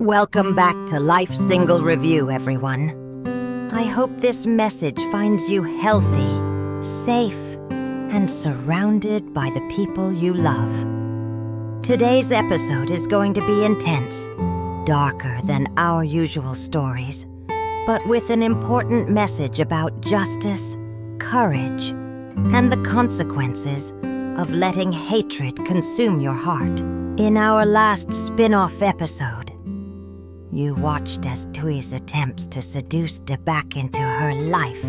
Welcome back to Life Single Review, everyone. I hope this message finds you healthy, safe, and surrounded by the people you love. Today's episode is going to be intense, darker than our usual stories, but with an important message about justice, courage, and the consequences of letting hatred consume your heart. In our last spin-off episode, you watched as Thuy's attempts to seduce De back into her life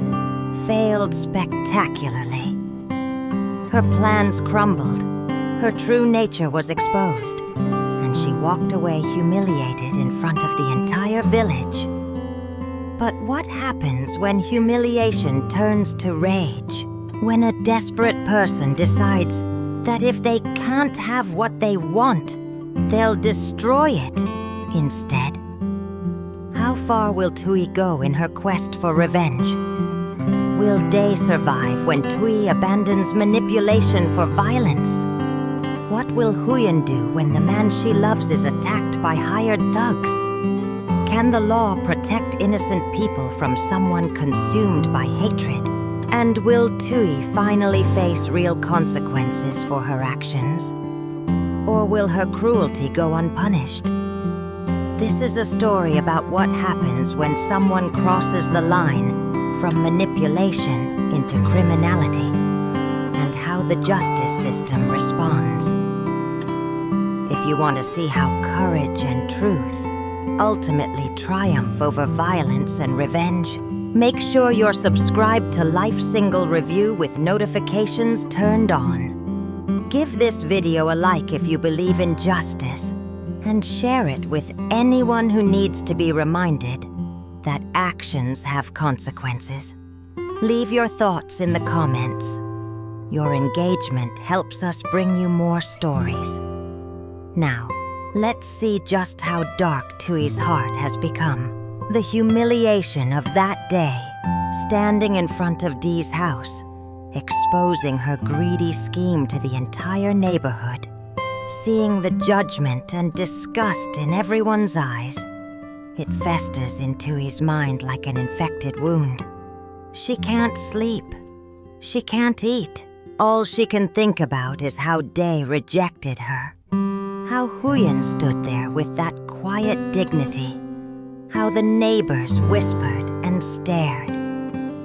failed spectacularly. Her plans crumbled, her true nature was exposed, and she walked away humiliated in front of the entire village. But what happens when humiliation turns to rage? When a desperate person decides that if they can't have what they want, they'll destroy it instead? How far will Thuy go in her quest for revenge? Will Day survive when Thuy abandons manipulation for violence? What will Huyen do when the man she loves is attacked by hired thugs? Can the law protect innocent people from someone consumed by hatred? And will Thuy finally face real consequences for her actions? Or will her cruelty go unpunished? This is a story about what happens when someone crosses the line from manipulation into criminality, and how the justice system responds. If you want to see how courage and truth ultimately triumph over violence and revenge, make sure you're subscribed to Life Single Review with notifications turned on. Give this video a like if you believe in justice, and share it with anyone who needs to be reminded that actions have consequences. Leave your thoughts in the comments. Your engagement helps us bring you more stories. Now, let's see just how dark Thuy's heart has become. The humiliation of that day, standing in front of Dee's house, exposing her greedy scheme to the entire neighborhood. Seeing the judgment and disgust in everyone's eyes, it festers in Thuy's mind like an infected wound. She can't sleep. She can't eat. All she can think about is how Day rejected her. How Huyen stood there with that quiet dignity. How the neighbors whispered and stared.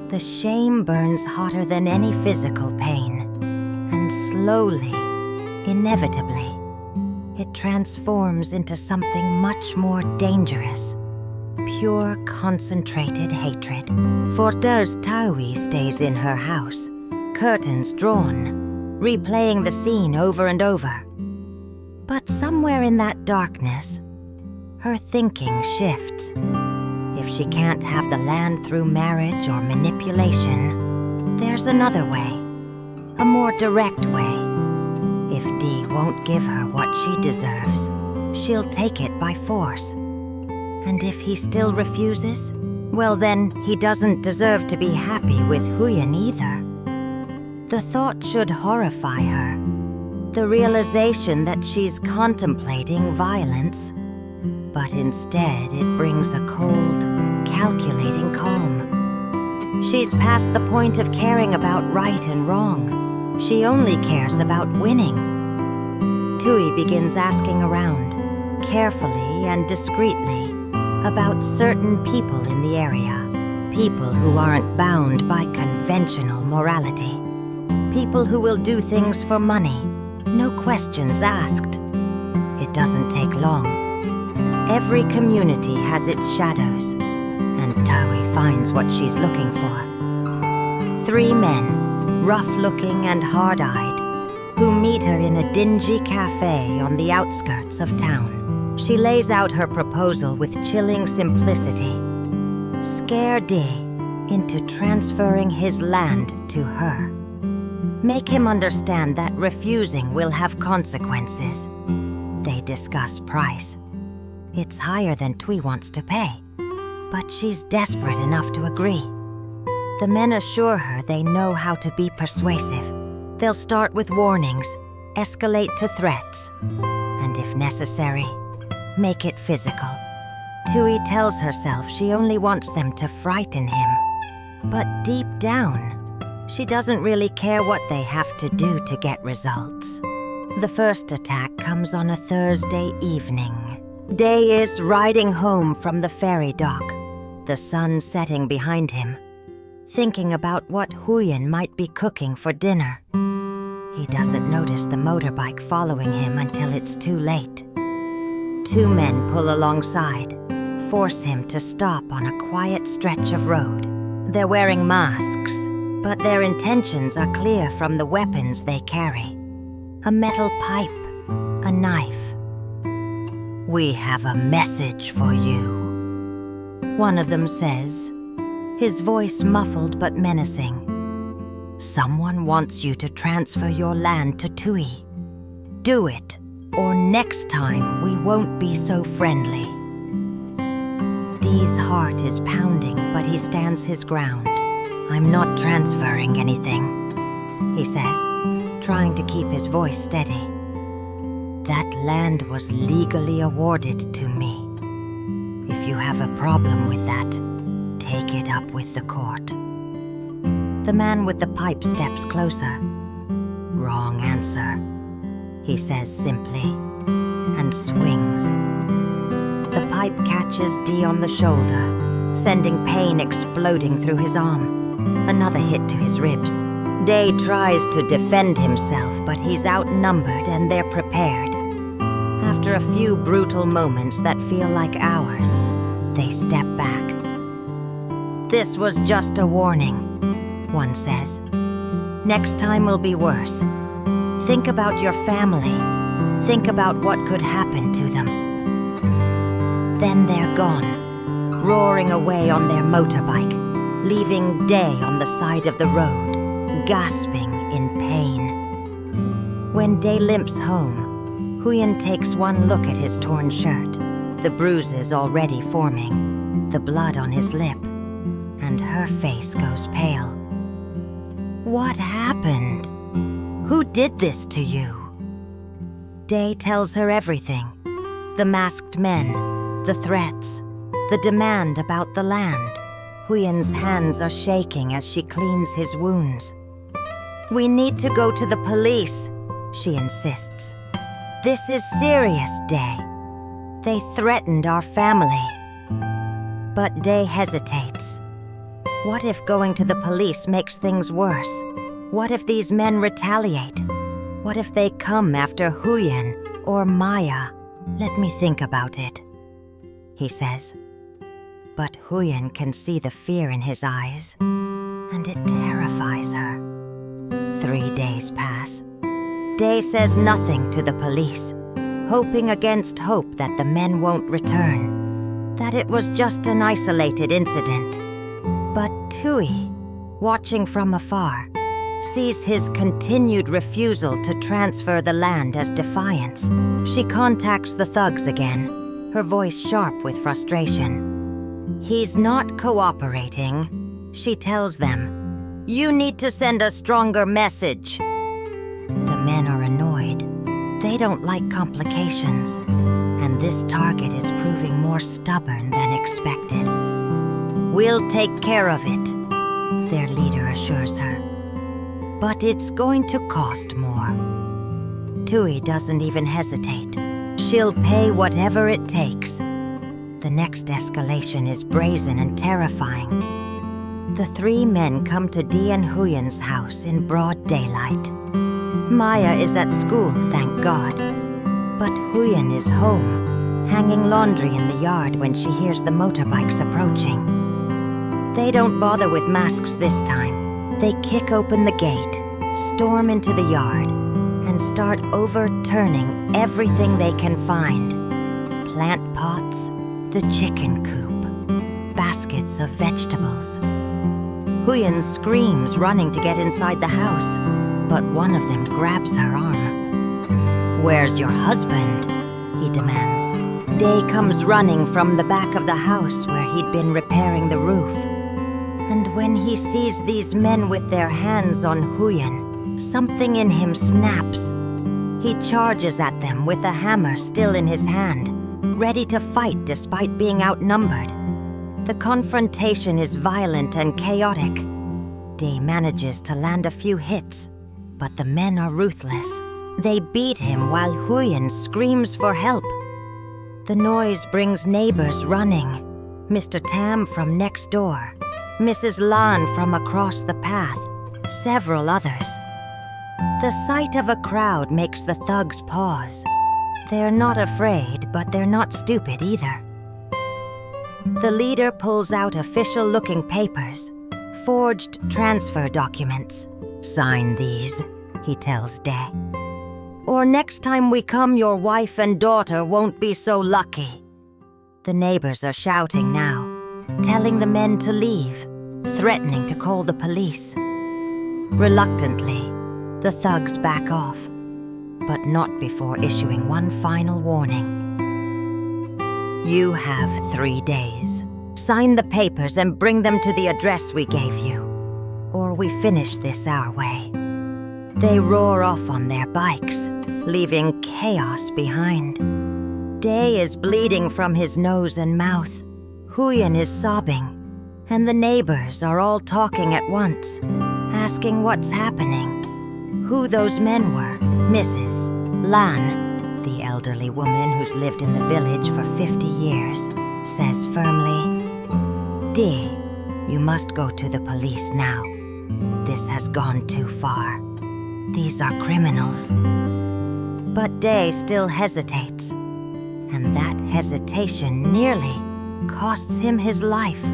The shame burns hotter than any physical pain. And slowly, inevitably, it transforms into something much more dangerous. Pure, concentrated hatred. For thus Thuy stays in her house, curtains drawn, replaying the scene over and over. But somewhere in that darkness, her thinking shifts. If she can't have the land through marriage or manipulation, there's another way, a more direct way. If Dee won't give her what she deserves, she'll take it by force. And if he still refuses, well then, he doesn't deserve to be happy with Huyen either. The thought should horrify her. The realization that she's contemplating violence. But instead, it brings a cold, calculating calm. She's past the point of caring about right and wrong. She only cares about winning. Thuy begins asking around, carefully and discreetly, about certain people in the area. People who aren't bound by conventional morality. People who will do things for money, no questions asked. It doesn't take long. Every community has its shadows, and Thuy finds what she's looking for. 3 men, rough-looking and hard-eyed, who meet her in a dingy cafe on the outskirts of town. She lays out her proposal with chilling simplicity. Scare Dee into transferring his land to her. Make him understand that refusing will have consequences. They discuss price. It's higher than Thuy wants to pay, but she's desperate enough to agree. The men assure her they know how to be persuasive. They'll start with warnings, escalate to threats, and if necessary, make it physical. Thuy tells herself she only wants them to frighten him. But deep down, she doesn't really care what they have to do to get results. The first attack comes on a Thursday evening. Day is riding home from the ferry dock, the sun setting behind him, thinking about what Huyen might be cooking for dinner. He doesn't notice the motorbike following him until it's too late. Two men pull alongside, force him to stop on a quiet stretch of road. They're wearing masks, but their intentions are clear from the weapons they carry. A metal pipe, a knife. "We have a message for you," one of them says, his voice muffled but menacing. "Someone wants you to transfer your land to Thuy. Do it, or next time we won't be so friendly." Dee's heart is pounding, but he stands his ground. "I'm not transferring anything," he says, trying to keep his voice steady. "That land was legally awarded to me. If you have a problem with that, take it up with the court." The man with the pipe steps closer. "Wrong answer," he says simply, and swings. The pipe catches Dee on the shoulder, sending pain exploding through his arm. Another hit to his ribs. Day tries to defend himself, but he's outnumbered and they're prepared. After a few brutal moments that feel like hours, they step back. "This was just a warning," one says. "Next time will be worse. Think about your family. Think about what could happen to them." Then they're gone, roaring away on their motorbike, leaving Day on the side of the road, gasping in pain. When Day limps home, Huyen takes one look at his torn shirt, the bruises already forming, the blood on his lip, and her face goes pale. "What happened? Who did this to you?" Day tells her everything. The masked men, the threats, the demand about the land. Huyen's hands are shaking as she cleans his wounds. "We need to go to the police," she insists. "This is serious, Day. They threatened our family." But Day hesitates. What if going to the police makes things worse? What if these men retaliate? What if they come after Huyen or Maya? "Let me think about it," he says. But Huyen can see the fear in his eyes, and it terrifies her. 3 days pass. Day says nothing to the police, hoping against hope that the men won't return, that it was just an isolated incident. But Thuy, watching from afar, sees his continued refusal to transfer the land as defiance. She contacts the thugs again, her voice sharp with frustration. "He's not cooperating," she tells them. "You need to send a stronger message." The men are annoyed. They don't like complications, and this target is proving more stubborn than expected. "We'll take care of it," their leader assures her. "But it's going to cost more." Thuy doesn't even hesitate. She'll pay whatever it takes. The next escalation is brazen and terrifying. The 3 men come to Dee and Huyen's house in broad daylight. Maya is at school, thank God. But Huyen is home, hanging laundry in the yard when she hears the motorbikes approaching. They don't bother with masks this time. They kick open the gate, storm into the yard, and start overturning everything they can find. Plant pots, the chicken coop, baskets of vegetables. Huyen screams, running to get inside the house, but one of them grabs her arm. "Where's your husband?" he demands. Day comes running from the back of the house where he'd been repairing the roof. And when he sees these men with their hands on Huyen, something in him snaps. He charges at them with a hammer still in his hand, ready to fight despite being outnumbered. The confrontation is violent and chaotic. Day manages to land a few hits, but the men are ruthless. They beat him while Huyen screams for help. The noise brings neighbors running. Mr. Tam from next door, Mrs. Lan from across the path, several others. The sight of a crowd makes the thugs pause. They're not afraid, but they're not stupid either. The leader pulls out official-looking papers, forged transfer documents. "Sign these," he tells Day. "Or next time we come, your wife and daughter won't be so lucky." The neighbors are shouting now, telling the men to leave, threatening to call the police. Reluctantly, the thugs back off, but not before issuing one final warning. "You have 3 days. Sign the papers and bring them to the address we gave you, or we finish this our way." They roar off on their bikes, leaving chaos behind. Day is bleeding from his nose and mouth. Huyen is sobbing, and the neighbors are all talking at once, asking what's happening, who those men were. Mrs. Lan, the elderly woman who's lived in the village for 50 years, says firmly, "Day, you must go to the police now. This has gone too far. These are criminals." But Day still hesitates, and that hesitation nearly costs him his life.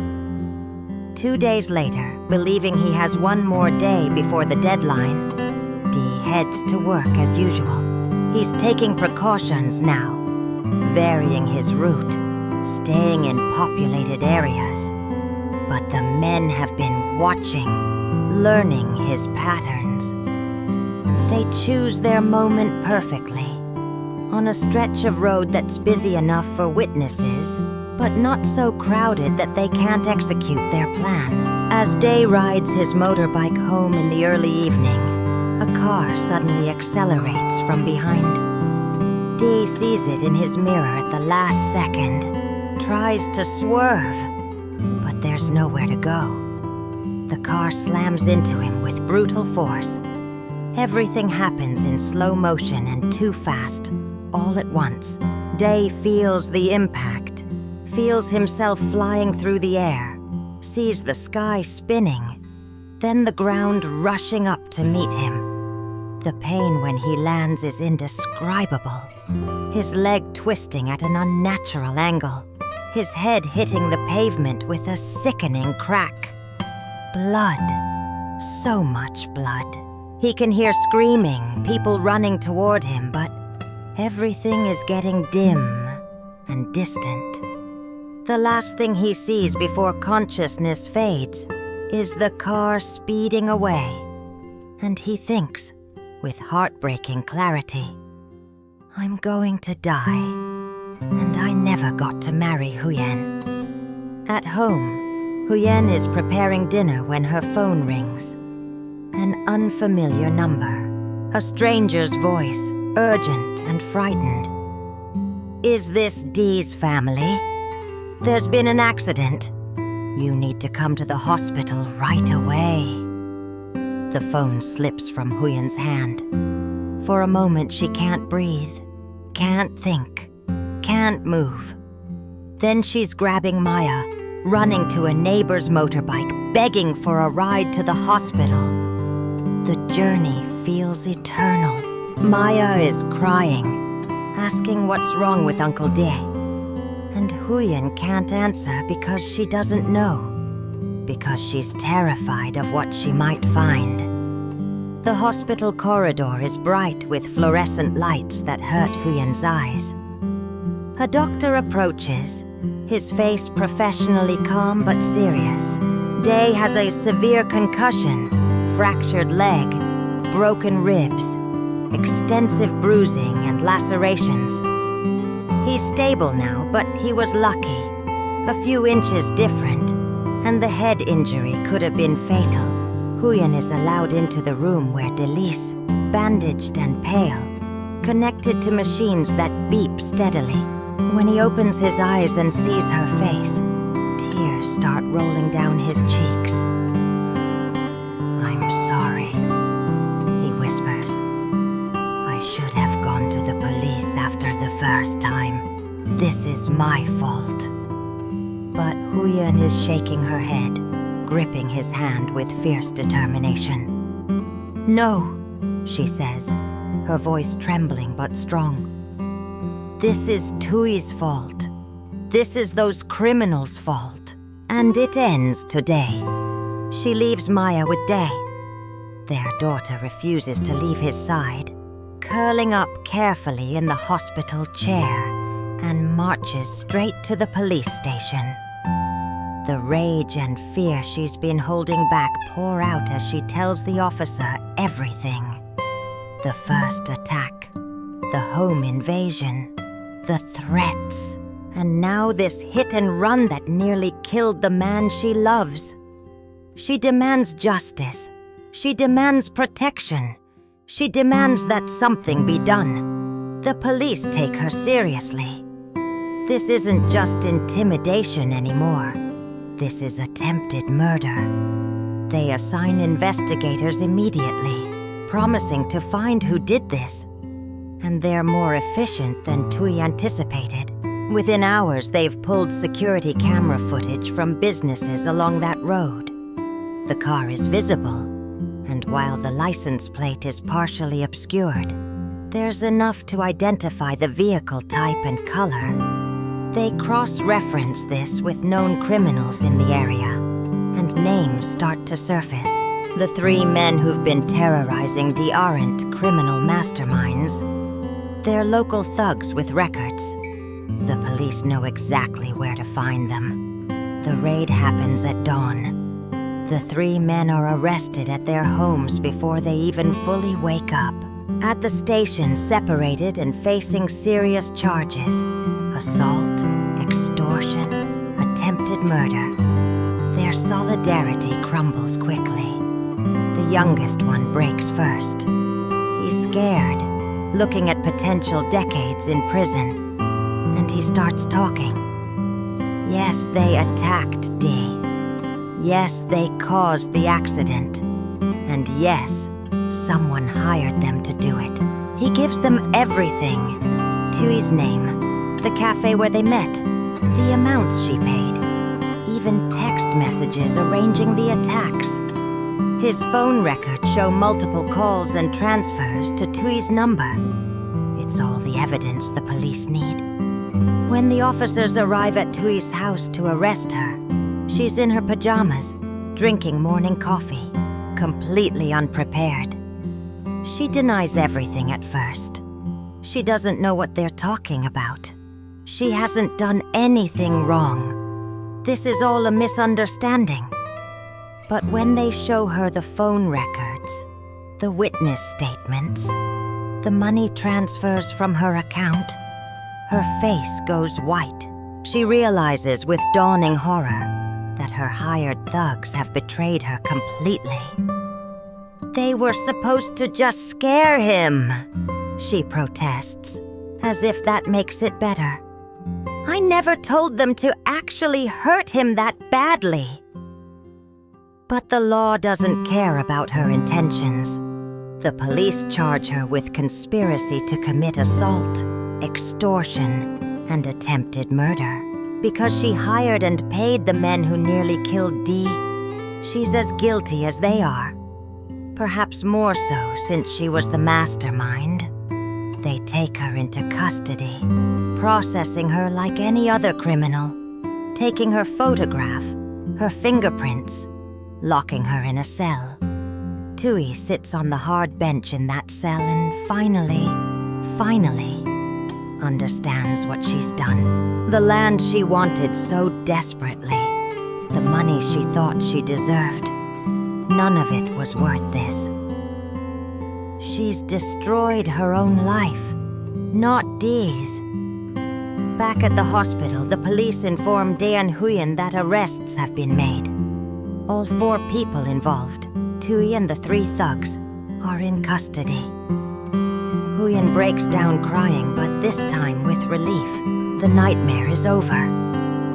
2 days later, believing he has one more day before the deadline, Dee heads to work as usual. He's taking precautions now, varying his route, staying in populated areas. But the men have been watching, learning his patterns. They choose their moment perfectly, on a stretch of road that's busy enough for witnesses, but not so crowded that they can't execute their plan. As Day rides his motorbike home in the early evening, a car suddenly accelerates from behind. Day sees it in his mirror at the last second, tries to swerve, but there's nowhere to go. The car slams into him with brutal force. Everything happens in slow motion and too fast, all at once. Day feels the impact, feels himself flying through the air, sees the sky spinning, then the ground rushing up to meet him. The pain when he lands is indescribable, his leg twisting at an unnatural angle, his head hitting the pavement with a sickening crack. Blood, so much blood. He can hear screaming, people running toward him, but everything is getting dim and distant. The last thing he sees before consciousness fades is the car speeding away, and he thinks, with heartbreaking clarity, "I'm going to die, and I never got to marry Huyen." At home, Huyen is preparing dinner when her phone rings. An unfamiliar number, a stranger's voice, urgent and frightened. "Is this Dee's family? There's been an accident. You need to come to the hospital right away." The phone slips from Huyen's hand. For a moment she can't breathe, can't think, can't move. Then she's grabbing Maya, running to a neighbor's motorbike, begging for a ride to the hospital. The journey feels eternal. Maya is crying, asking what's wrong with Uncle Day. And Huyen can't answer because she doesn't know, because she's terrified of what she might find. The hospital corridor is bright with fluorescent lights that hurt Huyen's eyes. A doctor approaches, his face professionally calm but serious. Day has a severe concussion, fractured leg, broken ribs, extensive bruising and lacerations. He's stable now, but he was lucky. A few inches different, and the head injury could have been fatal. Huyen is allowed into the room where Delise, bandaged and pale, connected to machines that beep steadily, When he opens his eyes and sees her face, tears start rolling down his cheeks. "I'm sorry," he whispers. "I should have gone to the police after the first time. This is my fault." But Huyen is shaking her head, gripping his hand with fierce determination. "No," she says, her voice trembling but strong. "This is Thuy's fault. This is those criminals' fault. And it ends today." She leaves Maya with Day. Their daughter refuses to leave his side, curling up carefully in the hospital chair, and marches straight to the police station. The rage and fear she's been holding back pour out as she tells the officer everything. The first attack, the home invasion, the threats, and now this hit and run that nearly killed the man she loves. She demands justice. She demands protection. She demands that something be done. The police take her seriously. This isn't just intimidation anymore. This is attempted murder. They assign investigators immediately, promising to find who did this. And they're more efficient than Thuy anticipated. Within hours, they've pulled security camera footage from businesses along that road. The car is visible, and while the license plate is partially obscured, there's enough to identify the vehicle type and color. They cross-reference this with known criminals in the area, and names start to surface. The 3 men who've been terrorizing Dee aren't criminal masterminds. They're local thugs with records. The police know exactly where to find them. The raid happens at dawn. The 3 men are arrested at their homes before they even fully wake up. At the station, separated and facing serious charges: assault, extortion, attempted murder. Their solidarity crumbles quickly. The youngest one breaks first. He's scared, looking at potential decades in prison. And he starts talking. Yes, they attacked Dee. Yes, they caused the accident. And yes, someone hired them to do it. He gives them everything. Thuy's name, the cafe where they met, the amounts she paid, even text messages arranging the attacks. His phone records show multiple calls and transfers to Thuy's number. It's all the evidence the police need. When the officers arrive at Thuy's house to arrest her, she's in her pajamas, drinking morning coffee, completely unprepared. She denies everything at first. She doesn't know what they're talking about. She hasn't done anything wrong. This is all a misunderstanding. But when they show her the phone records, the witness statements, the money transfers from her account, her face goes white. She realizes with dawning horror that her hired thugs have betrayed her completely. They were supposed to just scare him, she protests, as if that makes it better. I never told them to actually hurt him that badly. But the law doesn't care about her intentions. The police charge her with conspiracy to commit assault, extortion, and attempted murder. Because she hired and paid the men who nearly killed Dee, she's as guilty as they are. Perhaps more so since she was the mastermind. They take her into custody, processing her like any other criminal, taking her photograph, her fingerprints, locking her in a cell. Thuy sits on the hard bench in that cell and finally understands what she's done. The land she wanted so desperately, the money she thought she deserved, none of it was worth this. She's destroyed her own life, not Dee's. Back at the hospital, the police inform Thuy and Huyen that arrests have been made. All 4 people involved, Thuy and the 3 thugs, are in custody. Huyen breaks down crying, but this time with relief. The nightmare is over.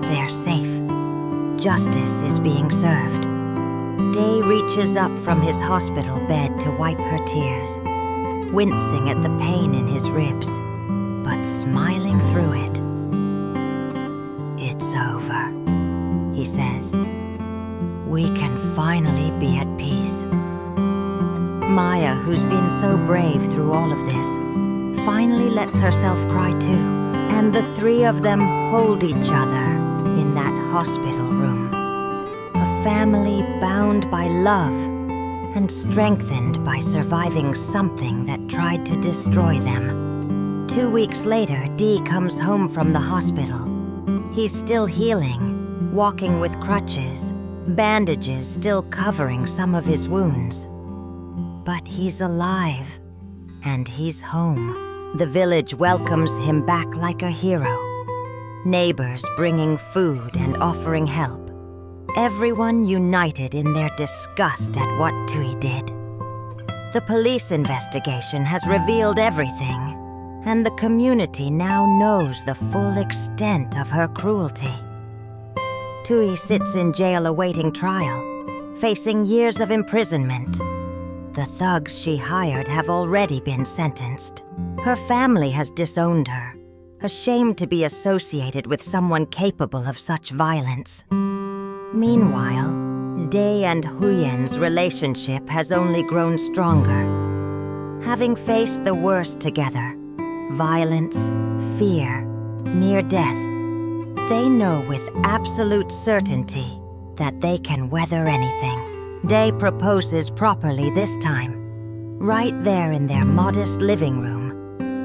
They're safe. Justice is being served. Day reaches up from his hospital bed to wipe her tears, wincing at the pain in his ribs, but smiling through it. "It's over," he says. "We can finally be at peace." Maya, who's been so brave through all of this, finally lets herself cry too, and the three of them hold each other in that hospital room. A family bound by love and strengthened by surviving something that tried to destroy them. 2 weeks later, Dee comes home from the hospital. He's still healing, walking with crutches, bandages still covering some of his wounds. But he's alive, and he's home. The village welcomes him back like a hero. Neighbors bringing food and offering help. Everyone united in their disgust at what Thuy did. The police investigation has revealed everything, and the community now knows the full extent of her cruelty. Thuy sits in jail awaiting trial, facing years of imprisonment. The thugs she hired have already been sentenced. Her family has disowned her, ashamed to be associated with someone capable of such violence. Meanwhile, Day and Huyen's relationship has only grown stronger. Having faced the worst together, violence, fear, near death, they know with absolute certainty that they can weather anything. Day proposes properly this time, right there in their modest living room,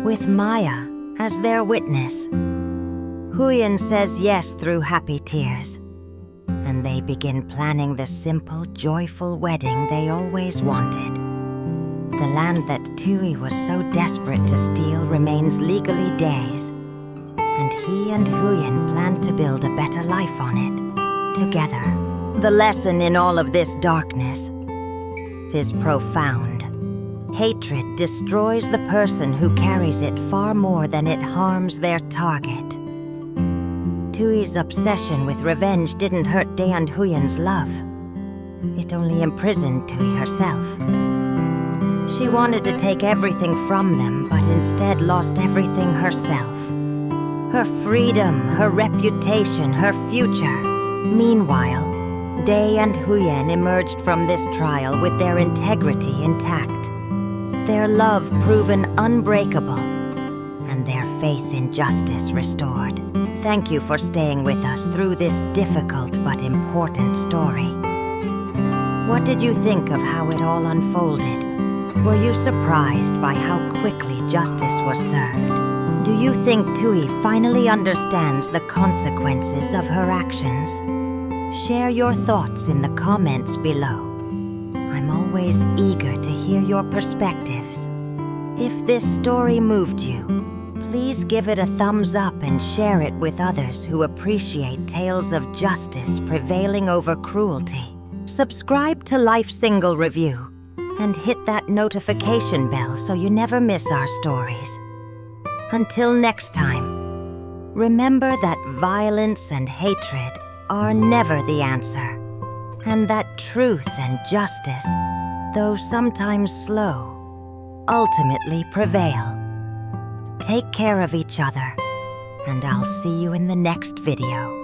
with Maya as their witness. Huyen says yes through happy tears, and they begin planning the simple, joyful wedding they always wanted. The land that Thuy was so desperate to steal remains legally Day's, and he and Huyen plan to build a better life on it, together. The lesson in all of this darkness is profound. Hatred destroys the person who carries it far more than it harms their target. Thuy's obsession with revenge didn't hurt Day and Huyen's love. It only imprisoned Thuy herself. She wanted to take everything from them, but instead lost everything herself. Her freedom, her reputation, her future. Meanwhile, Day and Huyen emerged from this trial with their integrity intact, their love proven unbreakable, and their faith in justice restored. Thank you for staying with us through this difficult but important story. What did you think of how it all unfolded? Were you surprised by how quickly justice was served? Do you think Thuy finally understands the consequences of her actions? Share your thoughts in the comments below. I'm always eager to hear your perspectives. If this story moved you, please give it a thumbs up and share it with others who appreciate tales of justice prevailing over cruelty. Subscribe to Life Single Review and hit that notification bell so you never miss our stories. Until next time, remember that violence and hatred are never the answer, and that truth and justice, though sometimes slow, ultimately prevail. Take care of each other, and I'll see you in the next video.